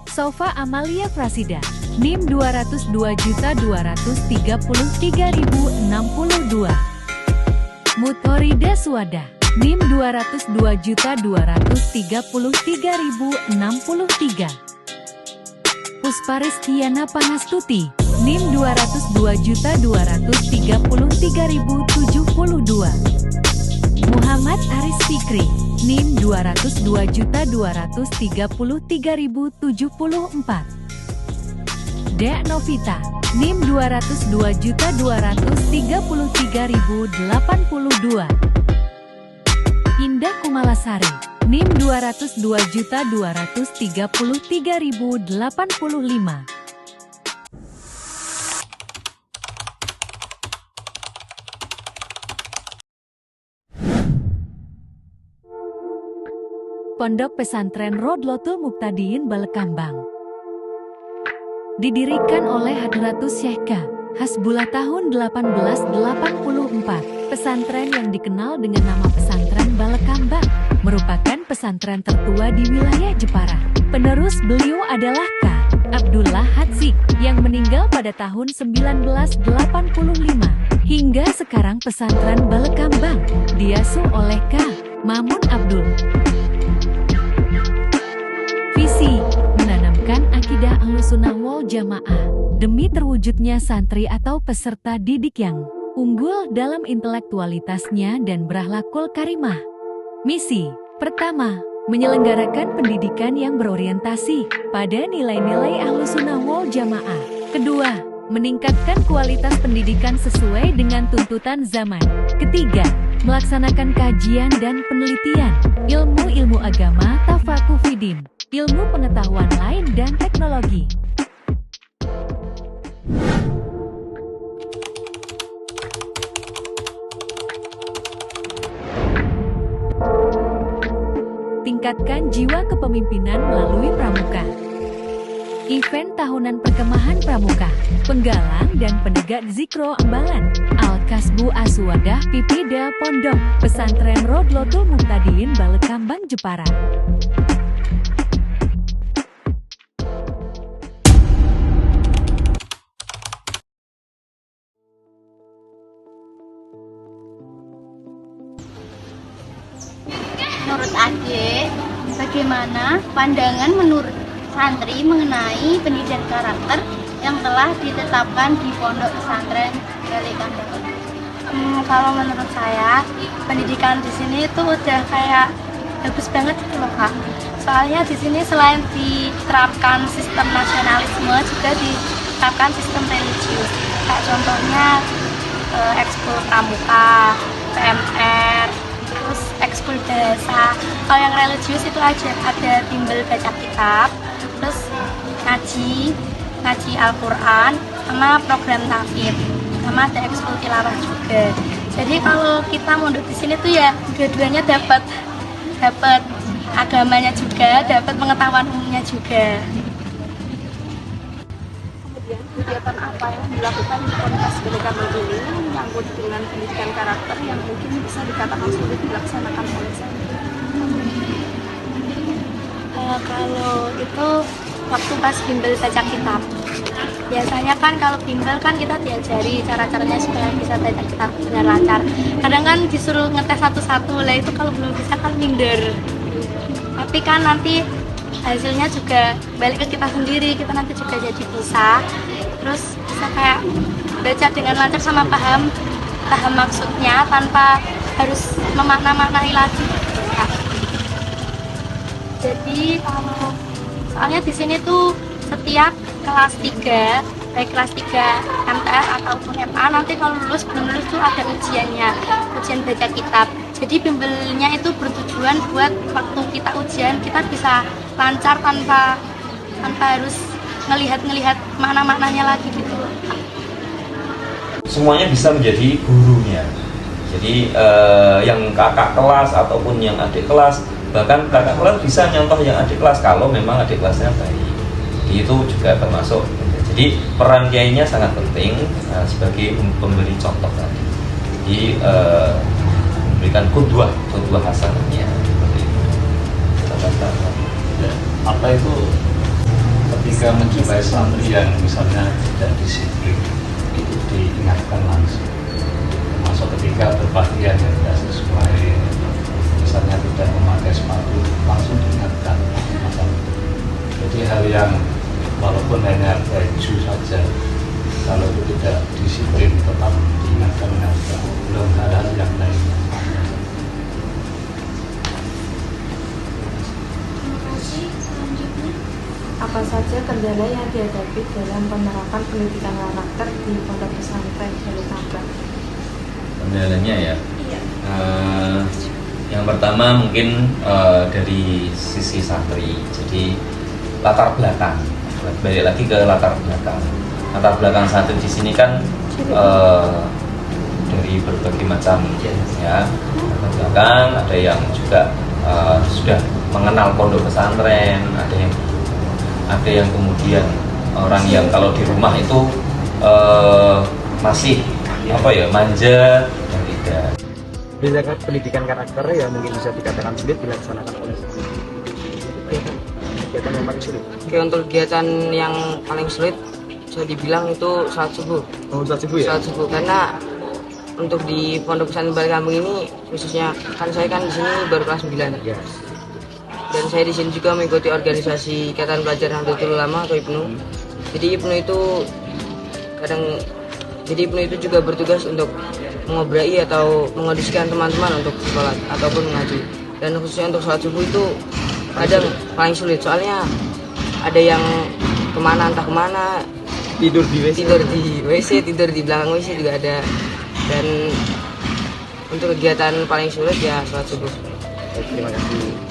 Sofa Amalia Prasida, NIM 202.233.062. Mutorida Suwada, NIM 202.233.063. Pusparistiana Pangastuti, NIM 202.233.072. Muhammad Aris Fikri, NIM 202.233.074. Dea Novita, NIM 202.233.082. Indah Kumalasari, NIM 202.233.085. Pondok Pesantren Rodlotul Muqtadiin Balekambang didirikan oleh Hadratus Syekh Hasbullah tahun 1884. Pesantren yang dikenal dengan nama Pesantren Balekambang merupakan pesantren tertua di wilayah Jepara. Penerus beliau adalah K. Abdullah Hatzik yang meninggal pada tahun 1985. Hingga sekarang pesantren Balekambang diasuh oleh K. Mamun Abdul. Visi, menanamkan akidah Ahlussunnah wal Jamaah demi terwujudnya santri atau peserta didik yang unggul dalam intelektualitasnya dan berakhlakul karimah. Misi, pertama, menyelenggarakan pendidikan yang berorientasi pada nilai-nilai Ahlussunnah wal Jamaah. Kedua, meningkatkan kualitas pendidikan sesuai dengan tuntutan zaman. Ketiga, melaksanakan kajian dan penelitian, ilmu-ilmu agama tafakuh fiddin, ilmu pengetahuan lain dan teknologi. Tingkatkan jiwa kepemimpinan melalui pramuka. Event tahunan perkemahan pramuka, penggalang dan penegak zikro Ambalan, Al-Kasbu Aswadah Pipida Pondok Pesantren Rodlotul Muqtadiin Balekambang Jepara. Menurut Ade, bagaimana pandangan menurut santri mengenai pendidikan karakter yang telah ditetapkan di Pondok Pesantren Balekambang? Kalau menurut saya, pendidikan di sini itu udah kayak bagus banget gitu loh Kak. Soalnya di sini selain diterapkan sistem nasionalisme, juga diterapkan sistem religius. Kayak contohnya ekskul pramuka, PMR, terus ekskul bahasa. Kalau yang religius itu ada bimbel baca kitab, terus ngaji Al-Quran, sama program tahfidz, sama ada ekskul tilawah juga. Jadi kalau kita mondok di sini tuh ya dua-duanya dapat agamanya juga, dapat pengetahuan umumnya juga. Kemudian kegiatan apa yang dilakukan di Pondok Balekambang ini menyangkut dengan pendidikan karakter yang mungkin bisa dikatakan sulit dilaksanakan oleh santri? Kalau itu waktu pas bimbel baca kitab, biasanya kan kalau bimbel kan kita diajari cara-caranya supaya bisa baca kitab benar lancar. Kadang kan disuruh ngetes satu-satu, lah itu kalau belum bisa kan minder. Tapi kan nanti hasilnya juga balik ke kita sendiri, kita nanti juga jadi bisa. Terus bisa kayak baca dengan lancar sama paham maksudnya tanpa harus memakna-maknai lagi. Jadi kalau soalnya di sini tuh setiap kelas 3, baik kelas 3 MTS ataupun MA, nanti kalau belum lulus tuh ada ujiannya, ujian baca kitab. Jadi bimbelnya itu bertujuan buat waktu kita ujian kita bisa lancar tanpa harus ngelihat makna-maknanya lagi gitu. Semuanya bisa menjadi gurunya. Jadi yang kakak kelas ataupun yang adik kelas, bahkan kakak kelas bisa nyontoh yang adik kelas kalau memang adik kelasnya baik. Jadi itu juga termasuk. Jadi peran kiainya sangat penting sebagai pemberi contoh tadi. Jadi memberikan qudwah hasanahnya seperti itu. Apa itu Saya menjumpai santri yang misalnya tidak disiplin, itu diingatkan langsung. Termasuk ketika berpakaian yang tidak sesuai, misalnya tidak memakai sepatu, langsung diingatkan macam itu. Jadi hal yang walaupun hanya baju saja, kalau itu tidak disiplin tetap diingatkan dengan belum hal-hal yang lainnya. Apa saja kendala yang dihadapi dalam penerapan pendidikan karakter di pondok pesantren Gali Tambak? Kendalanya ya. Yang pertama mungkin dari sisi santri. Jadi latar belakang. Balik lagi ke latar belakang. Latar belakang santri di sini kan dari berbagai macam ya latar belakang. Ada yang juga sudah mengenal pondok pesantren, ada yang kemudian orang yang kalau di rumah itu masih manja dan tidak. Pendidikan karakter ya mungkin bisa dikatakan sulit dilaksanakan oleh kegiatan yang paling sulit. Oke, untuk kegiatan yang paling sulit bisa dibilang itu salat subuh. Oh, salat subuh ya? Salat subuh, karena untuk di pondok pesantren Bali Kambing ini khususnya saya kan di sini baru kelas 9. Yes. Dan saya di sini juga mengikuti organisasi Ikatan Pelajar Nahdlatul Ulama atau IPNU. Jadi IPNU itu juga bertugas untuk mengobrai atau mengondisikan teman-teman untuk sholat ataupun mengaji. Dan khususnya untuk sholat subuh itu kadang paling sulit, soalnya ada yang entah kemana, tidur di WC, tidur di belakang WC juga ada. Dan untuk kegiatan paling sulit ya sholat subuh. Terima kasih.